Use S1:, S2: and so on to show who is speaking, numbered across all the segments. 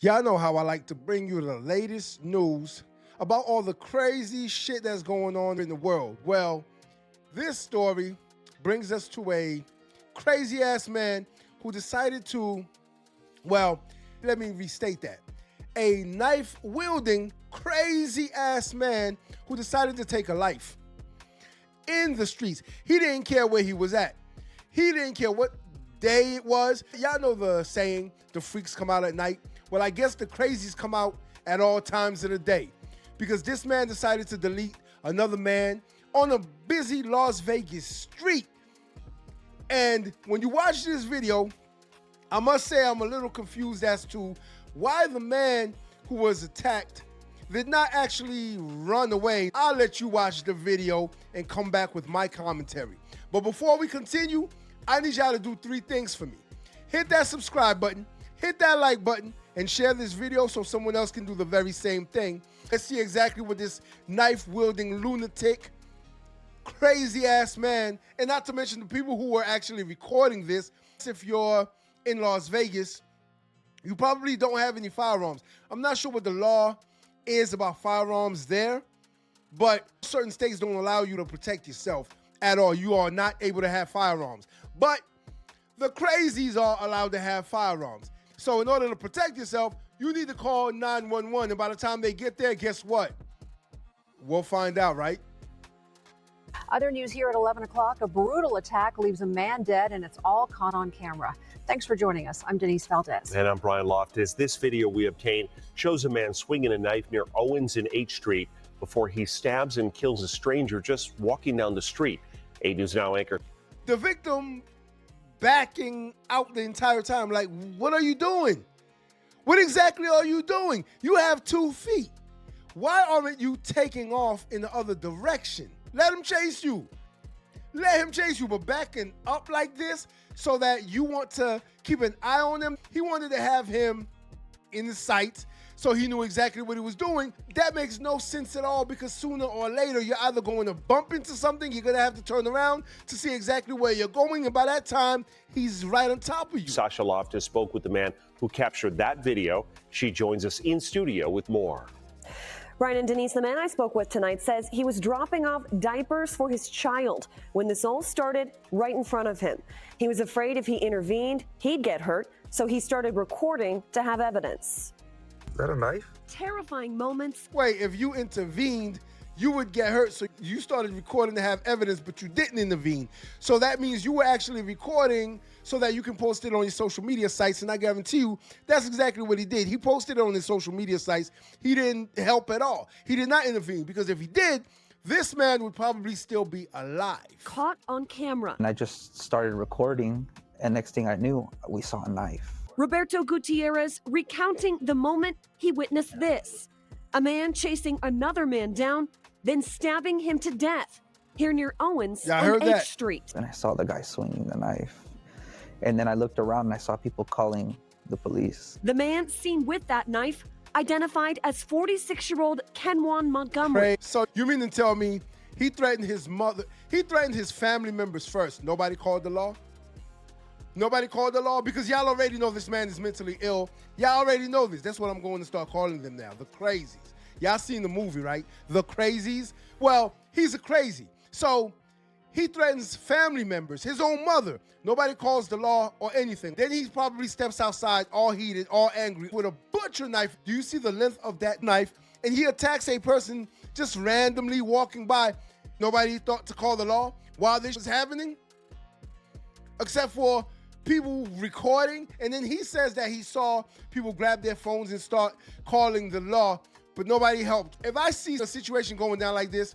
S1: Y'all know how I like to bring you the latest news about all the crazy shit that's going on in the world. Well, this story brings us to a crazy ass man who decided to, well, let me restate that. A knife wielding crazy ass man who decided to take a life in the streets. He didn't care where he was at. He didn't care what day it was. Y'all know the saying, the freaks come out at night. Well, I guess the crazies come out at all times of the day, because this man decided to delete another man on a busy Las Vegas street. And when you watch this video, I must say I'm a little confused as to why the man who was attacked did not actually run away. I'll let you watch the video and come back with my commentary. But before we continue, I need y'all to do 3 things for me. Hit that subscribe button, hit that like button, and share this video so someone else can do the very same thing. Let's see exactly what this knife-wielding lunatic, crazy-ass man, and not to mention the people who are actually recording this. If you're in Las Vegas, you probably don't have any firearms. I'm not sure what the law is about firearms there, but certain states don't allow you to protect yourself at all. You are not able to have firearms. But the crazies are allowed to have firearms. So in order to protect yourself, you need to call 911. And by the time they get there, guess what? We'll find out, right?
S2: Other news here at 11 o'clock, a brutal attack leaves a man dead, and it's all caught on camera. Thanks for joining us. I'm 𝗕𝗆𝗀𝗀𝗃.
S3: And I'm Brian Loftus. This video we obtained shows a man swinging a knife near Owens and H Street before he stabs and kills a stranger just walking down the street. 8 News Now anchor.
S1: The victim backing out the entire time. Like, what are you doing? What exactly are you doing? You have 2 feet. Why aren't you taking off in the other direction? Let him chase you. Let him chase you, but backing up like this so that you want to keep an eye on him. He wanted to have him in the sight so he knew exactly what he was doing. That makes no sense at all, because sooner or later, you're either going to bump into something, you're going to have to turn around to see exactly where you're going, and by that time, he's right on top of you.
S3: Sasha Loftus spoke with the man who captured that video. She joins us in studio with more.
S4: Brian and Denise, the man I spoke with tonight says he was dropping off diapers for his child when this all started right in front of him. He was afraid if he intervened, he'd get hurt, so he started recording to have evidence.
S5: Is that a knife?
S4: Terrifying moments.
S1: Wait, if you intervened, you would get hurt, so you started recording to have evidence, but you didn't intervene. So that means you were actually recording so that you can post it on your social media sites, and I guarantee you that's exactly what he did. He posted it on his social media sites. He didn't help at all. He did not intervene, because if he did, this man would probably still be alive.
S4: Caught on camera.
S6: And I just started recording, and next thing I knew, we saw a knife.
S4: Roberto Gutierrez recounting the moment he witnessed this. A man chasing another man down, then stabbing him to death here near Owens on H Street.
S6: And I saw the guy swinging the knife. And then I looked around and I saw people calling the police.
S4: The man seen with that knife identified as 46-year-old Kenwan Montgomery.
S1: So you mean to tell me he threatened his mother, he threatened his family members first? Nobody called the law? Nobody called the law? Because y'all already know this man is mentally ill. Y'all already know this. That's what I'm going to start calling them now, the crazies. Y'all seen the movie, right? The crazies. Well, he's a crazy. So he threatens family members, his own mother. Nobody calls the law or anything. Then he probably steps outside all heated, all angry, with a butcher knife. Do you see the length of that knife? And he attacks a person just randomly walking by. Nobody thought to call the law while this was happening, except for people recording. And then he says that he saw people grab their phones and start calling the law, but nobody helped. If I see a situation going down like this,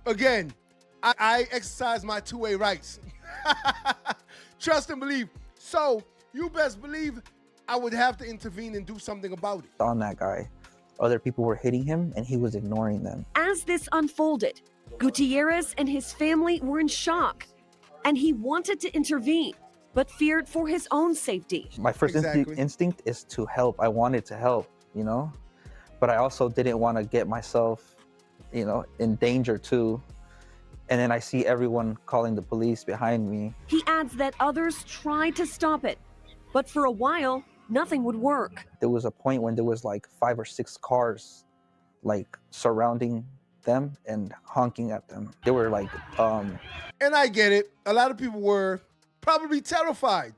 S1: again, I exercise my 2-way rights. Trust and believe. So you best believe I would have to intervene and do something about it.
S6: On that guy, other people were hitting him and he was ignoring them.
S4: As this unfolded, Gutierrez and his family were in shock, and he wanted to intervene, but feared for his own safety.
S6: My first instinct is to help. I wanted to help, you know, but I also didn't want to get myself, you know, in danger too. And then I see everyone calling the police behind me.
S4: He adds that others tried to stop it, but for a while, nothing would work.
S6: There was a point when there was like 5 or 6 cars like surrounding them and honking at them. They were like,
S1: And I get it. A lot of people were probably terrified.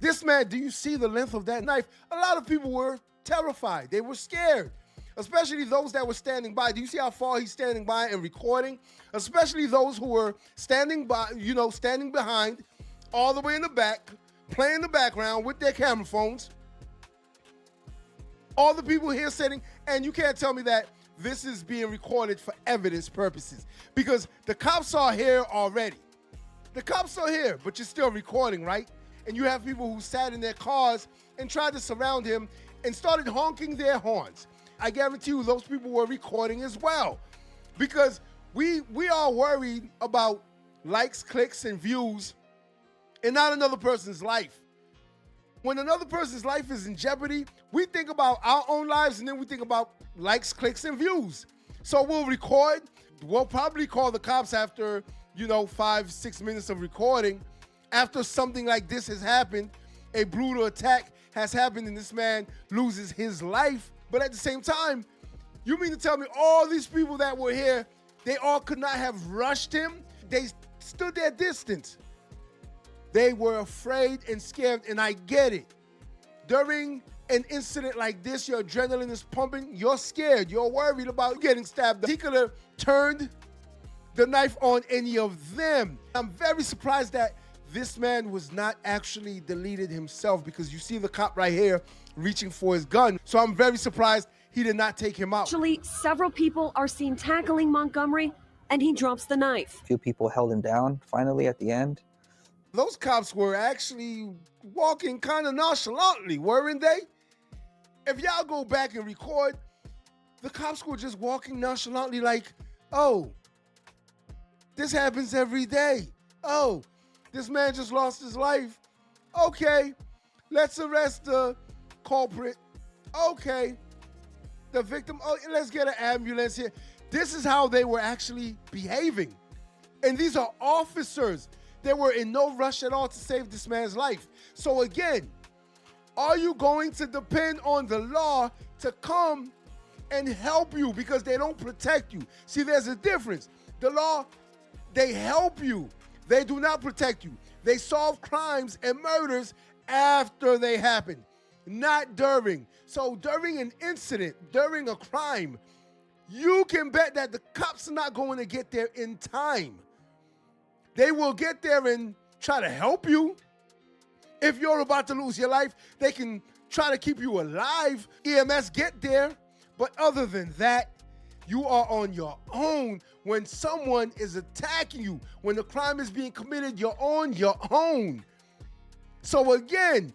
S1: This man, do you see the length of that knife? A lot of people were terrified. They were scared, especially those that were standing by. Do you see how far he's standing by and recording? Especially those who were standing by, standing behind, all the way in the back, playing the background with their camera phones. All the people here sitting, and you can't tell me that this is being recorded for evidence purposes, because the cops are here already. The cops are here, but you're still recording, right? And you have people who sat in their cars and tried to surround him and started honking their horns. I guarantee you those people were recording as well, because we are worried about likes, clicks, and views and not another person's life. When another person's life is in jeopardy, we think about our own lives and then we think about likes, clicks, and views. So we'll record. We'll probably call the cops after, 5-6 minutes of recording. After something like this has happened, a brutal attack has happened and this man loses his life. But at the same time, you mean to tell me all these people that were here, they all could not have rushed him? They stood their distance. They were afraid and scared, and I get it. During an incident like this, your adrenaline is pumping, you're scared, you're worried about getting stabbed. He could have turned the knife on any of them. I'm very surprised that this man was not actually deleted himself, because you see the cop right here reaching for his gun. So I'm very surprised he did not take him out.
S4: Actually, several people are seen tackling Montgomery, and he drops the knife.
S6: a few people held him down finally at the end.
S1: Those cops were actually walking kind of nonchalantly, weren't they? If y'all go back and record, the cops were just walking nonchalantly like, oh, this happens every day. Oh, this man just lost his life. Okay, let's arrest the culprit. Okay, the victim, oh, let's get an ambulance here. This is how they were actually behaving. And these are officers. They were in no rush at all to save this man's life. So again, are you going to depend on the law to come and help you because they don't protect you? See, there's a difference. The law, they help you. They do not protect you. They solve crimes and murders after they happen, not during. So during an incident, during a crime, you can bet that the cops are not going to get there in time. They will get there and try to help you. If you're about to lose your life, they can try to keep you alive. EMS get there. But other than that, you are on your own. When someone is attacking you, when the crime is being committed, you're on your own. So again,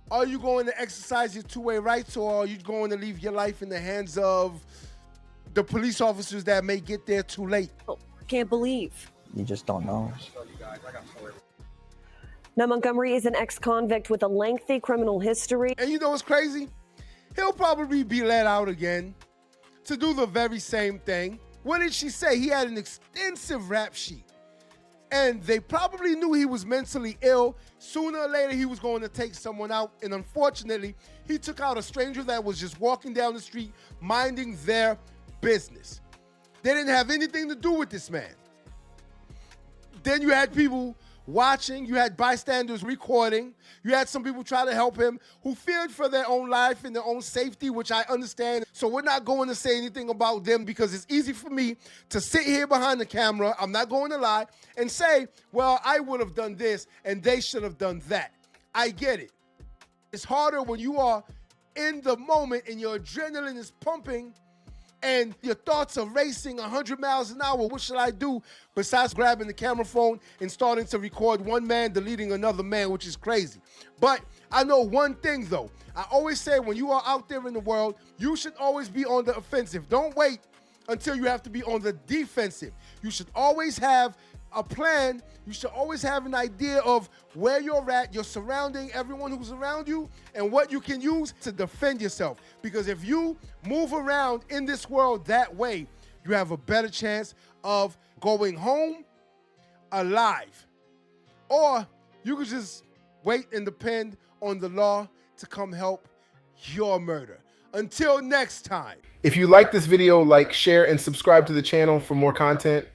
S1: are you going to exercise your two-way rights, or are you going to leave your life in the hands of the police officers that may get there too late?
S4: Oh, can't believe.
S6: You just don't know.
S4: Now, Montgomery is an ex-convict with a lengthy criminal history.
S1: And you know what's crazy? He'll probably be let out again to do the very same thing. What did she say? He had an extensive rap sheet. And they probably knew he was mentally ill. Sooner or later, he was going to take someone out. And unfortunately, he took out a stranger that was just walking down the street, minding their business. They didn't have anything to do with this man. Then you had people watching, you had bystanders recording, you had some people try to help him who feared for their own life and their own safety, which I understand. So we're not going to say anything about them, because it's easy for me to sit here behind the camera, I'm not going to lie, and say, well, I would have done this and they should have done that. I get it. It's harder when you are in the moment and your adrenaline is pumping and your thoughts are racing 100 miles an hour. What should I do besides grabbing the camera phone and starting to record one man deleting another man, which is crazy. But I know one thing, though. I always say when you are out there in the world, you should always be on the offensive. Don't wait until you have to be on the defensive. You should always have a plan. You should always have an idea of where you're at, your surrounding, everyone who's around you, and what you can use to defend yourself. Because if you move around in this world that way, you have a better chance of going home alive. Or you could just wait and depend on the law to come help your murder. Until next time. If you like this video, like, share, and subscribe to the channel for more content.